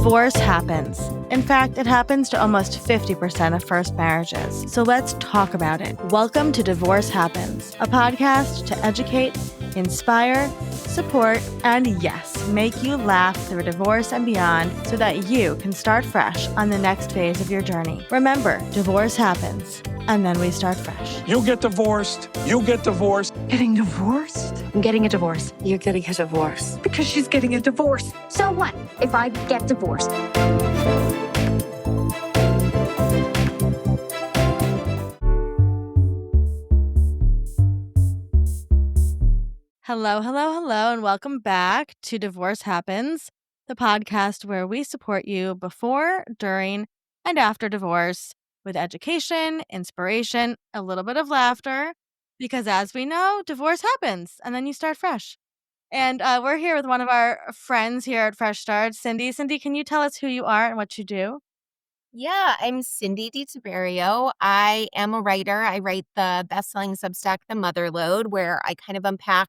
Divorce happens. In fact, it happens to almost 50% of first marriages. So let's talk about it. Welcome to Divorce Happens, a podcast to educate, inspire, support, and yes, make you laugh through divorce and beyond so that you can start fresh on the next phase of your journey. Remember, divorce happens, and then we start fresh. You'll get divorced. You'll get divorced. Getting divorced? I'm getting a divorce. You're getting a divorce. Because she's getting a divorce. So what if I get divorced? Hello, and welcome back to Divorce Happens, the podcast where we support you before, during, and after divorce with education, inspiration, a little bit of laughter, because as we know, divorce happens, and then you start fresh. And we're here with one of our friends here at Fresh Start, Cindy. Cindy, can you tell us who you are and what you do? Yeah, I'm Cindy DiTiberio. I am a writer. I write the best-selling Substack, The Motherload, where I kind of unpack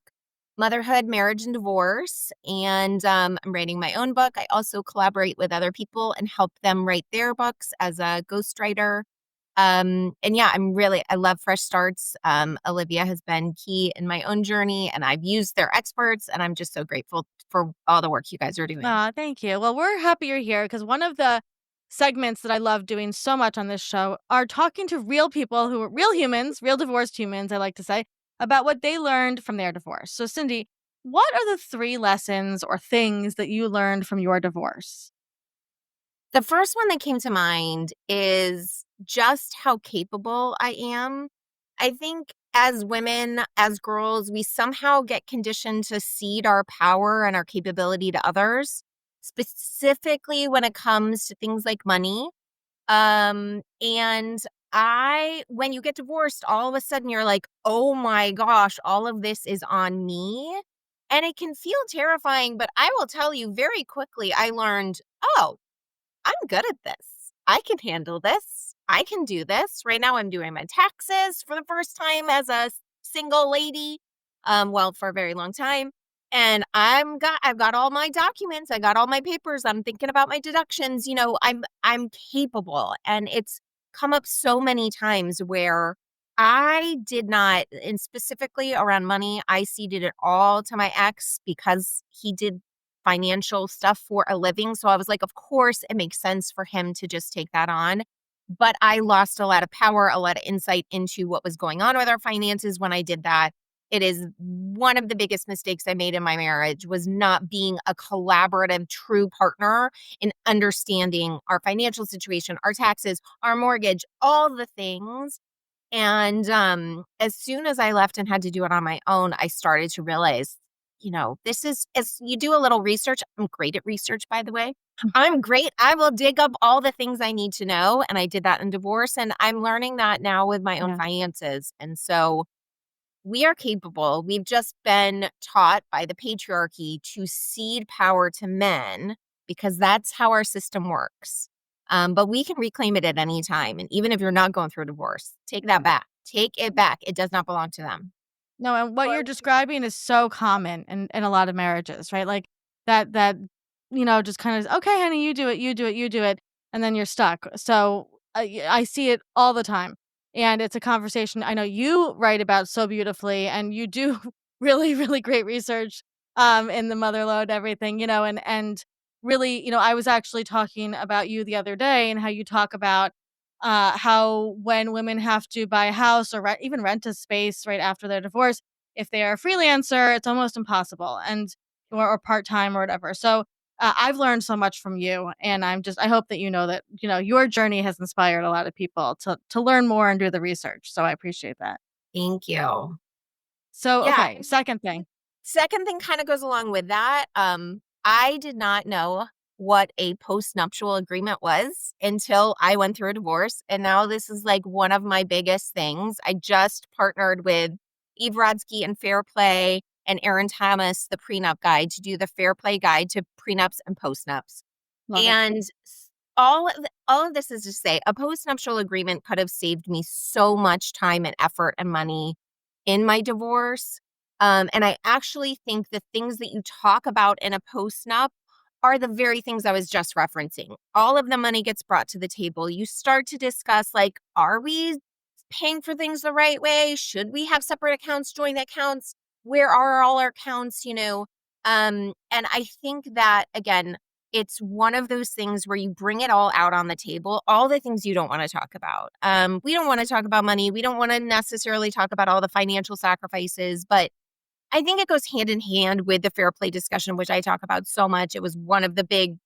motherhood, marriage, and divorce. And I'm writing my own book. I also collaborate with other people and help them write their books as a ghostwriter. And yeah, I love Fresh Starts. Olivia has been key in my own journey, and I've used their experts, and I'm just so grateful for all the work you guys are doing. Thank you. Well, we're happy you're here because one of the segments that I love doing so much on this show are talking to real people who are real humans, real divorced humans, I like to say, about what they learned from their divorce. So, Cindy, what are the 3 lessons or things that you learned from your divorce? The first one that came to mind is just how capable I am. I think as women, as girls, we somehow get conditioned to cede our power and our capability to others, specifically when it comes to things like money. When you get divorced, all of a sudden you're like, oh my gosh, all of this is on me. And it can feel terrifying, but I will tell you very quickly, I learned, oh, I'm good at this. I can handle this. I can do this. Right now I'm doing my taxes for the first time as a single lady, for a very long time. And I've got all my documents. I got all my papers. I'm thinking about my deductions. I'm capable. And it's come up so many times where I did not, and specifically around money, I ceded it all to my ex because he did financial stuff for a living. So I was like, of course, it makes sense for him to just take that on. But I lost a lot of power, a lot of insight into what was going on with our finances when I did that. It is one of the biggest mistakes I made in my marriage was not being a collaborative, true partner in understanding our financial situation, our taxes, our mortgage, all the things. And as soon as I left and had to do it on my own, I started to realize, this is, as you do a little research. I'm great at research, by the way. I'm great. I will dig up all the things I need to know. And I did that in divorce. And I'm learning that now with my own finances. And so we are capable. We've just been taught by the patriarchy to cede power to men because that's how our system works. But we can reclaim it at any time. And even if you're not going through a divorce, take that back. Take it back. It does not belong to them. No, and what you're describing is so common in a lot of marriages, right? Like that, just kind of, okay, honey, you do it. And then you're stuck. So I see it all the time. And it's a conversation I know you write about so beautifully, and you do really, really great research in the Motherload, everything, and really, I was actually talking about you the other day and how you talk about how when women have to buy a house or even rent a space right after their divorce, if they are a freelancer, it's almost impossible, or part-time or whatever. So I've learned so much from you, and I hope that that, your journey has inspired a lot of people to learn more and do the research. So I appreciate that. Thank you. So, Yeah. okay, second thing kind of goes along with that. I did not know what a postnuptial agreement was until I went through a divorce. And now this is like one of my biggest things. I just partnered with Eve Rodsky and Fair Play and Aaron Thomas, the prenup guide, to do the Fair Play guide to prenups and postnups. And all of this is to say, a postnuptial agreement could have saved me so much time and effort and money in my divorce. And I actually think the things that you talk about in a postnup are the very things I was just referencing. All of the money gets brought to the table. You start to discuss, like, are we paying for things the right way? Should we have separate accounts, joint accounts? Where are all our accounts, And I think that, again, it's one of those things where you bring it all out on the table, all the things you don't want to talk about. We don't want to talk about money. We don't want to necessarily talk about all the financial sacrifices, but I think it goes hand in hand with the fair play discussion, which I talk about so much. It was one of the big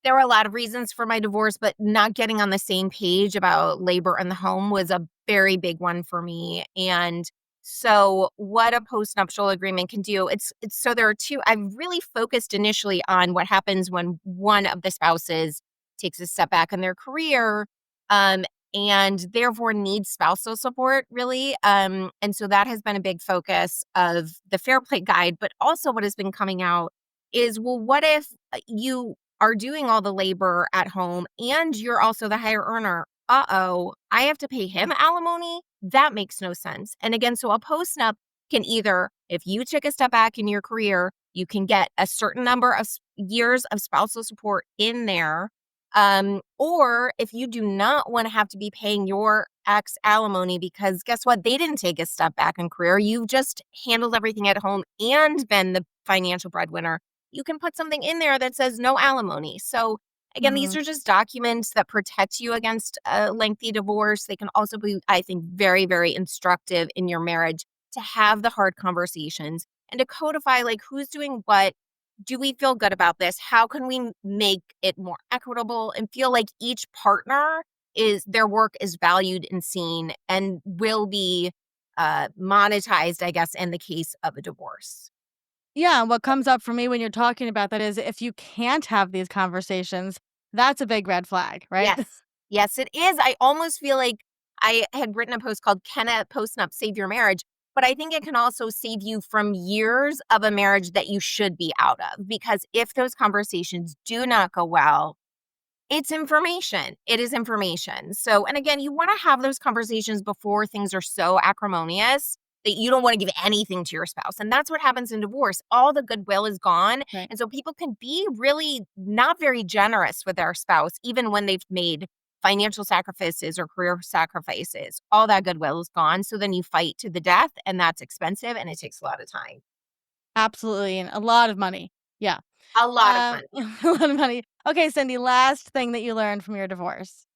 there were a lot of reasons for my divorce, but not getting on the same page about labor in the home was a very big one for me. And so what a postnuptial agreement can do, it's so there are two. I've really focused initially on what happens when one of the spouses takes a step back in their career, and therefore needs spousal support, really. And so that has been a big focus of the Fair Play Guide. But also what has been coming out is, well, what if you are doing all the labor at home and you're also the higher earner? Uh-oh, I have to pay him alimony? That makes no sense. And again, so a postnup can either, if you took a step back in your career, you can get a certain number of years of spousal support in there. Or if you do not want to have to be paying your ex alimony, because guess what? They didn't take a step back in career. You've just handled everything at home and been the financial breadwinner. You can put something in there that says no alimony. So again, these Mhm. are just documents that protect you against a lengthy divorce. They can also be, I think, very, very instructive in your marriage to have the hard conversations and to codify, like, who's doing what. Do we feel good about this? How can we make it more equitable and feel like each partner is their work is valued and seen and will be monetized, I guess, in the case of a divorce. Yeah, what comes up for me when you're talking about that is if you can't have these conversations, that's a big red flag, right? Yes. Yes, it is. I almost feel like I had written a post called Can a Postnup Save Your Marriage? But I think it can also save you from years of a marriage that you should be out of. Because if those conversations do not go well, it's information. It is information. So, and again, you want to have those conversations before things are so acrimonious that you don't want to give anything to your spouse. And that's what happens in divorce. All the goodwill is gone. Right. And so people can be really not very generous with their spouse, even when they've made financial sacrifices or career sacrifices. All that goodwill is gone. So then you fight to the death, and that's expensive and it takes a lot of time. Absolutely, and a lot of money. Yeah. A lot of money. A lot of money. Okay, Cindy, last thing that you learned from your divorce.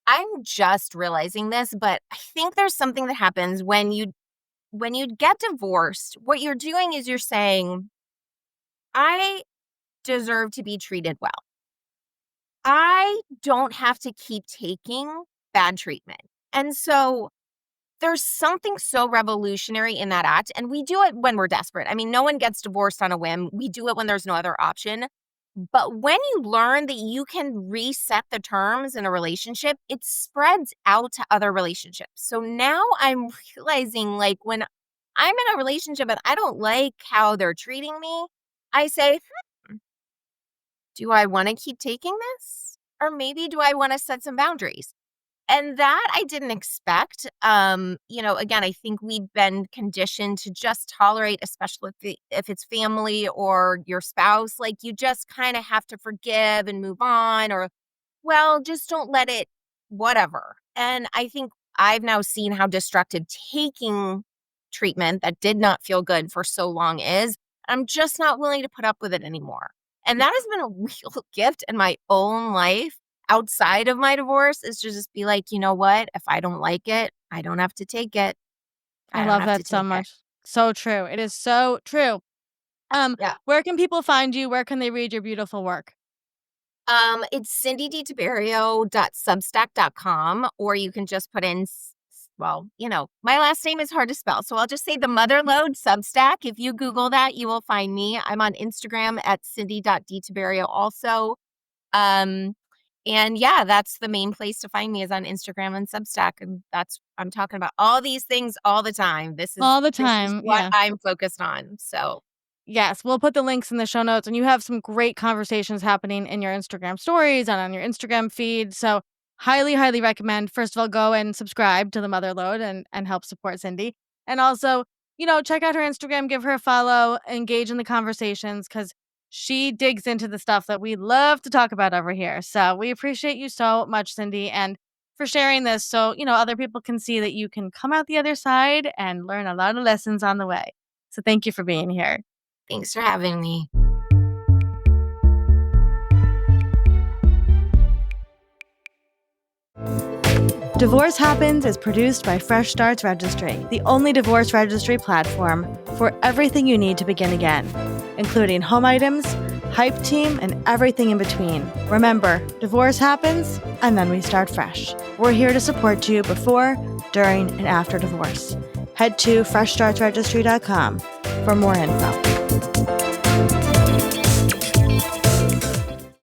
I'm just realizing this, but I think there's something that happens when you get divorced. What you're doing is you're saying, I deserve to be treated well. I don't have to keep taking bad treatment. And so there's something so revolutionary in that act. And we do it when we're desperate. I mean, no one gets divorced on a whim. We do it when there's no other option. But when you learn that you can reset the terms in a relationship, it spreads out to other relationships. So now I'm realizing, like, when I'm in a relationship and I don't like how they're treating me, I say, do I want to keep taking this? Or maybe do I want to set some boundaries? And that I didn't expect. Again, I think we've been conditioned to just tolerate, especially if it's family or your spouse, like you just kind of have to forgive and move on, or, well, just don't let it, whatever. And I think I've now seen how destructive taking treatment that did not feel good for so long is. I'm just not willing to put up with it anymore. And that has been a real gift in my own life outside of my divorce, is to just be like, you know what? If I don't like it, I don't have to take it. I I don't love have to that so take it. much. So true. It is so true. Yeah. Where can people find you? Where can they read your beautiful work? It's cindyditiberio.substack.com, or you can just put in, well, my last name is hard to spell. So I'll just say the Motherlode Substack. If you Google that, you will find me. I'm on Instagram at cindy.ditiberio also. Um, and yeah, that's the main place to find me, is on Instagram and Substack. And I'm talking about all these things all the time. All the This is time. what Yeah. I'm focused on. So Yes, we'll put the links in the show notes, and you have some great conversations happening in your Instagram stories and on your Instagram feed. So, highly, highly recommend. First of all, go and subscribe to the Motherload and help support Cindy. And also, check out her Instagram, give her a follow, engage in the conversations, because she digs into the stuff that we love to talk about over here. So we appreciate you so much, Cindy, and for sharing this so, other people can see that you can come out the other side and learn a lot of lessons on the way. So thank you for being here. Thanks for having me. Divorce Happens is produced by Fresh Starts Registry, the only divorce registry platform for everything you need to begin again, including home items, hype team, and everything in between. Remember, divorce happens, and then we start fresh. We're here to support you before, during, and after divorce. Head to freshstartsregistry.com for more info.